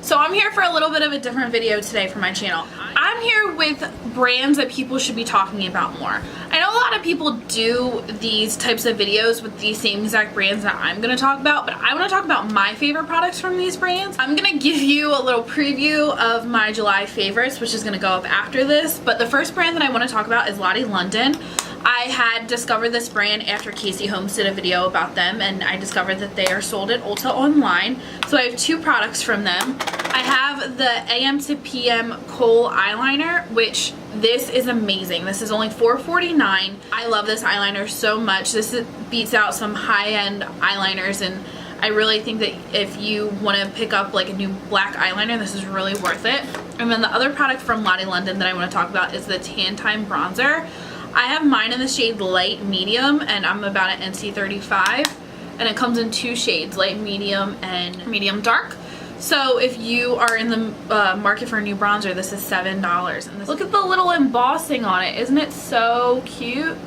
So I'm here for a little bit of a different video today for my channel. I'm here with brands that people should be talking about more. I know a lot of people do these types of videos with these same exact brands that I'm going to talk about, but I want to talk about my favorite products from these brands. I'm going to give you a little preview of my July favorites, which is going to go up after this, but the first brand that I want to talk about is Lottie London. I had discovered this brand after Casey Holmes did a video about them, and I discovered that they are sold at Ulta online. So I have two products from them. I have the AM to PM Kohl eyeliner, which this is amazing. This is only $4.49. I love this eyeliner so much. This beats out some high-end eyeliners, and I really think that if you want to pick up like a new black eyeliner, this is really worth it. And then the other product from Lottie London that I want to talk about is the Tan Time Bronzer. I have mine in the shade light medium, and I'm about at NC35, and it comes in two shades, light medium and medium dark. So if you are in the market for a new bronzer, this is $7. And look at the little embossing on it. Isn't it so cute?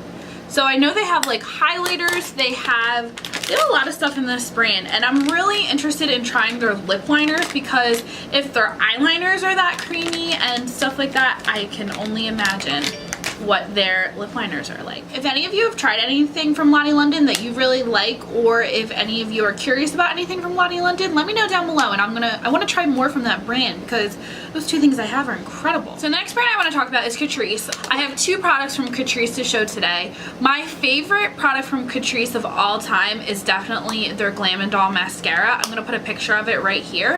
So I know they have like highlighters, they have a lot of stuff in this brand, and I'm really interested in trying their lip liners, because if their eyeliners are that creamy and stuff like that, I can only imagine what their lip liners are like. If any of you have tried anything from Lottie London that you really like, or if any of you are curious about anything from Lottie London, let me know down below, and I want to try more from that brand, because those two things I have are incredible. So the next brand I want to talk about is Catrice. I have two products from Catrice to show today. My favorite product from Catrice of all time is definitely their Glam and Doll mascara. I'm going to put a picture of it right here.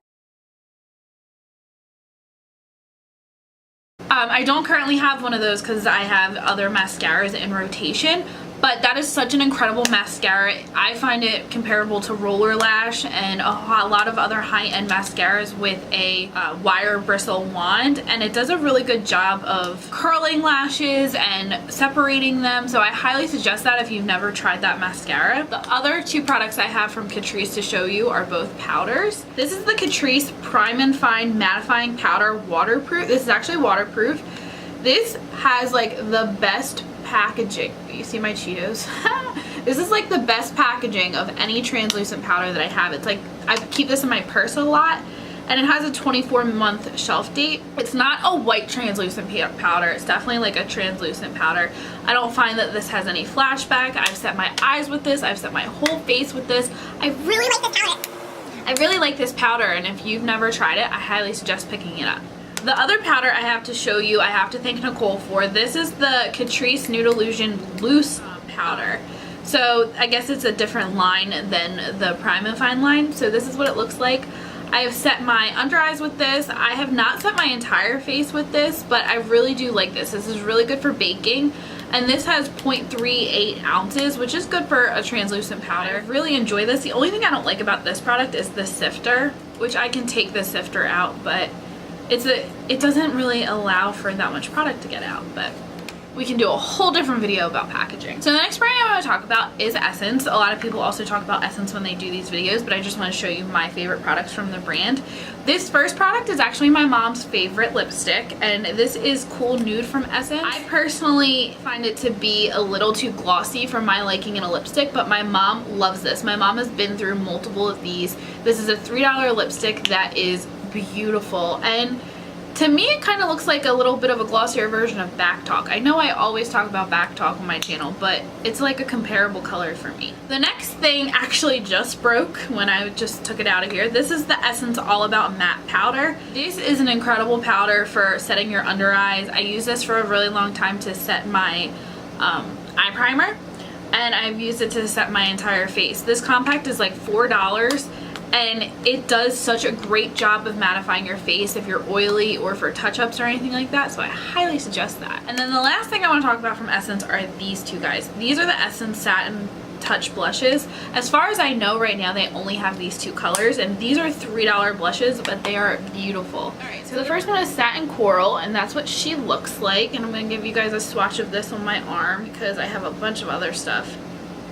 I don't currently have one of those because I have other mascaras in rotation, but that is such an incredible mascara. I find it comparable to Roller Lash and a lot of other high-end mascaras with a wire bristle wand, and it does a really good job of curling lashes and separating them, so I highly suggest that if you've never tried that mascara. The other two products I have from Catrice to show you are both powders. This is the Catrice Prime and Fine Mattifying Powder Waterproof. This is actually waterproof. This has like the best packaging. You see my Cheetos? This is like the best packaging of any translucent powder that I have. It's like, I keep this in my purse a lot, and it has a 24-month shelf date. It's not a white translucent powder. It's definitely like a translucent powder. I don't find that this has any flashback. I've set my eyes with this. I've set my whole face with this. I really like this powder. I really like this powder, and if you've never tried it, I highly suggest picking it up. The other powder I have to show you, I have to thank Nicole for. This is the Catrice Nude Illusion Loose powder. So I guess it's a different line than the Prime and Fine line. So this is what it looks like. I have set my under eyes with this. I have not set my entire face with this, but I really do like this. This is really good for baking. And this has 0.38 ounces, which is good for a translucent powder. I really enjoy this. The only thing I don't like about this product is the sifter, which I can take the sifter out, but it doesn't really allow for that much product to get out, but we can do a whole different video about packaging. So the next brand I want to talk about is Essence. A lot of people also talk about Essence when they do these videos, but I just want to show you my favorite products from the brand. This first product is actually my mom's favorite lipstick, and this is Cool Nude from Essence. I personally find it to be a little too glossy for my liking in a lipstick, but my mom loves this. My mom has been through multiple of these. This is a $3 lipstick that is beautiful, and to me it kind of looks like a little bit of a glossier version of Back Talk. I know I always talk about Back Talk on my channel, but it's like a comparable color for me. The next thing actually just broke when I just took it out of here. This is the Essence All About Matte Powder. This is an incredible powder for setting your under eyes. I use this for a really long time to set my eye primer, and I've used it to set my entire face. This compact is like $4, and it does such a great job of mattifying your face if you're oily or for touch-ups or anything like that, so I highly suggest that. And then the last thing I want to talk about from Essence are these two guys. These are the Essence Satin Touch blushes. As far as I know right now, they only have these two colors, and these are $3 blushes, but they are beautiful. Alright, so the first one is Satin Coral, and that's what she looks like, and I'm going to give you guys a swatch of this on my arm because I have a bunch of other stuff.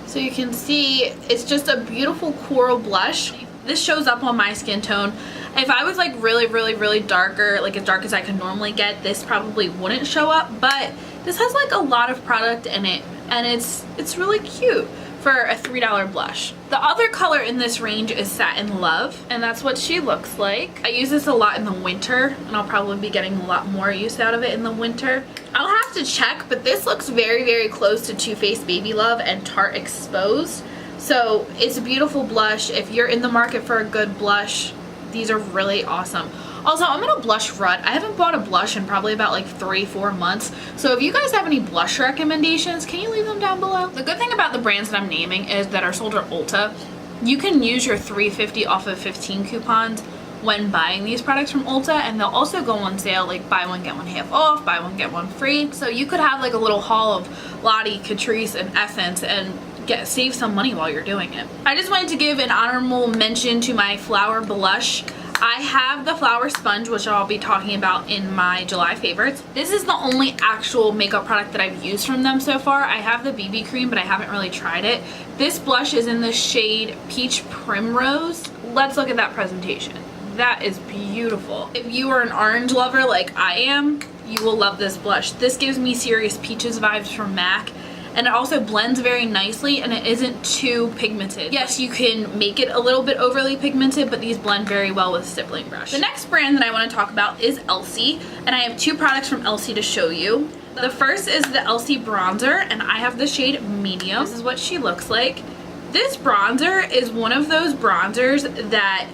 So you can see it's just a beautiful coral blush. This shows up on my skin tone. If I was like really darker, like as dark as I could normally get, this probably wouldn't show up, but this has like a lot of product in it, and it's really cute. for a $3 blush. The other color in this range is Satin Love, and that's what she looks like. I use this a lot in the winter, and I'll probably be getting a lot more use out of it in the winter. I'll have to check, but this looks very, very close to Too Faced Baby Love and Tarte Exposed. So it's a beautiful blush. If you're in the market for a good blush, these are really awesome. Also, I'm in a blush rut. I haven't bought a blush in probably about like 3-4 months. So if you guys have any blush recommendations, can you leave them down below? The good thing about the brands that I'm naming is that are sold at Ulta, you can use your $3.50 off of 15 coupons when buying these products from Ulta, and they'll also go on sale, like buy one get one half off, buy one get one free. So you could have like a little haul of Lottie, Catrice, and Essence and save some money while you're doing it. I just wanted to give an honorable mention to my Flower blush. I have the Flower sponge, which I'll be talking about in my July favorites. This is the only actual makeup product that I've used from them so far. I have the BB cream, but I haven't really tried it. This blush is in the shade Peach Primrose. Let's look at that presentation. That is beautiful. If you are an orange lover like I am, you will love this blush. This gives me serious Peaches vibes from MAC. And it also blends very nicely, and it isn't too pigmented. Yes, you can make it a little bit overly pigmented, but these blend very well with stippling brush. The next brand that I want to talk about is Elsie, and I have two products from Elsie to show you. The first is the Elsie bronzer, and I have the shade Medium. This is what she looks like. This bronzer is one of those bronzers that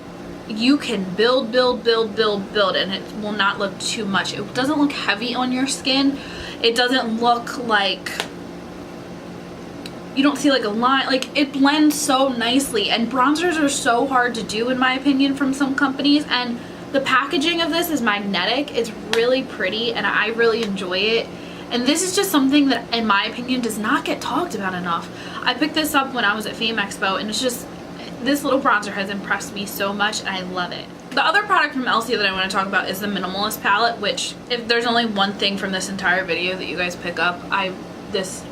you can build, and it will not look too much. It doesn't look heavy on your skin. It doesn't look like, you don't see like a line, like it blends so nicely, and bronzers are so hard to do in my opinion from some companies, and the packaging of this is magnetic. It's really pretty and I really enjoy it, and this is just something that in my opinion does not get talked about enough. I picked this up when I was at Fame Expo, and it's just, this little bronzer has impressed me so much and I love it. The other product from Elsie that I want to talk about is the Minimalist palette, which if there's only one thing from this entire video that you guys pick up,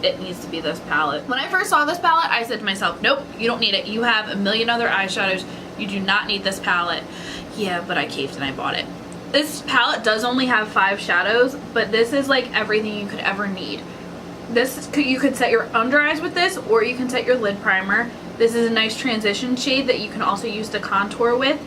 it needs to be this palette. When I first saw this palette, I said to myself, nope, you don't need it. You have a million other eyeshadows. You do not need this palette. Yeah, but I caved and I bought it. This palette does only have 5 shadows, but this is like everything you could ever need. You could set your under eyes with this, or you can set your lid primer. This is a nice transition shade that you can also use to contour with.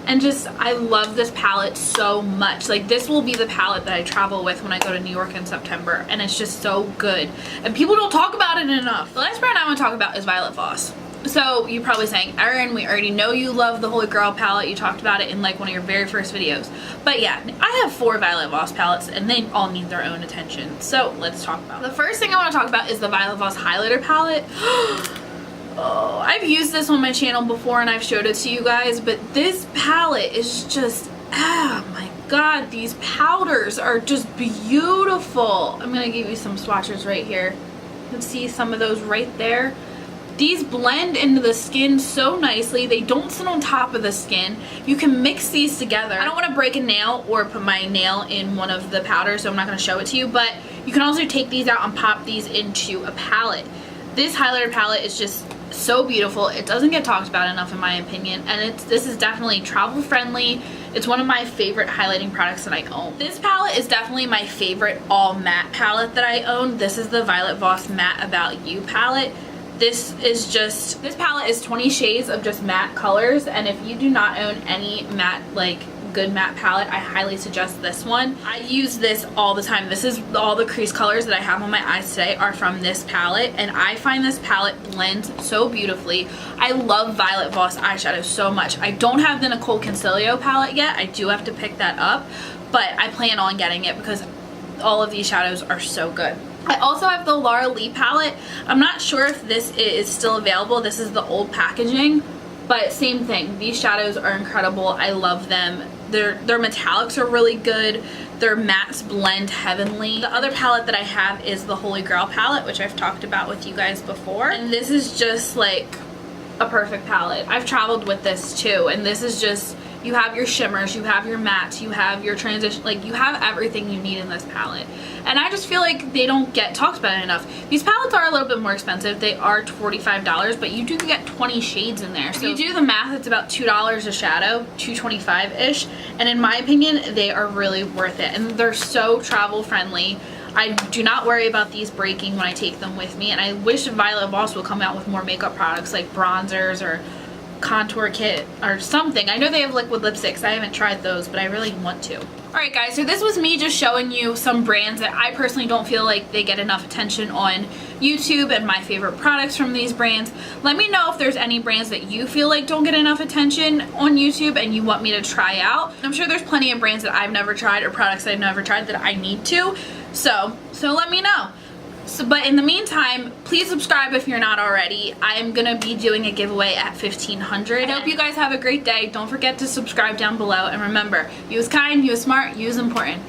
And just, I love this palette so much. Like, this will be the palette that I travel with when I go to New York in September, and it's just so good. And people don't talk about it enough. The last brand I want to talk about is Violet Voss. So you're probably saying, Erin, we already know you love the Holy Grail palette. You talked about it in like one of your very first videos. But yeah, I have 4 Violet Voss palettes, and they all need their own attention. So let's talk about it. The first thing I want to talk about is the Violet Voss highlighter palette. Oh, I've used this on my channel before and I've showed it to you guys, but this palette is just, oh my god, these powders are just beautiful. I'm gonna give you some swatches right here. You can see some of those right there. These blend into the skin so nicely. They don't sit on top of the skin. You can mix these together. I don't want to break a nail or put my nail in one of the powders, so I'm not going to show it to you, but you can also take these out and pop these into a palette. This highlighter palette is just so beautiful. It doesn't get talked about enough in my opinion, and this is definitely travel friendly. It's one of my favorite highlighting products that I own. This palette is definitely my favorite all matte palette that I own. This is the Violet Voss Matte About You palette. This palette is 20 shades of just matte colors, and if you do not own any matte, like good matte palette, I highly suggest this one. I use this all the time. This is all the crease colors that I have on my eyes today are from this palette, and I find this palette blends so beautifully. I love Violet Voss eyeshadows so much. I don't have the Nicole Consiglio palette yet. I do have to pick that up, but I plan on getting it because all of these shadows are so good. I also have the Laura Lee palette. I'm not sure if this is still available. This is the old packaging, but same thing. These shadows are incredible. I love them. Their metallics are really good. Their mattes blend heavenly. The other palette that I have is the Holy Grail palette, which I've talked about with you guys before. And this is just like a perfect palette. I've traveled with this too, and this is just, you have your shimmers, you have your mattes, you have your transition, like you have everything you need in this palette. And I just feel like they don't get talked about enough. These palettes are a little bit more expensive. They are $45, but you do get 20 shades in there. So if you do the math, it's about $2 a shadow, $2.25-ish. And in my opinion, they are really worth it. And they're so travel friendly. I do not worry about these breaking when I take them with me, and I wish Violet Voss would come out with more makeup products like bronzers or contour kit or something. I know they have liquid lipsticks. I haven't tried those, but I really want to. Alright guys, so this was me just showing you some brands that I personally don't feel like they get enough attention on YouTube and my favorite products from these brands. Let me know if there's any brands that you feel like don't get enough attention on YouTube and you want me to try out. I'm sure there's plenty of brands that I've never tried or products I've never tried that I need to. So let me know. But in the meantime, please subscribe if you're not already. I'm gonna be doing a giveaway at 1500. I hope you guys have a great day. Don't forget to subscribe down below, and remember, you is kind, you is smart, you is important.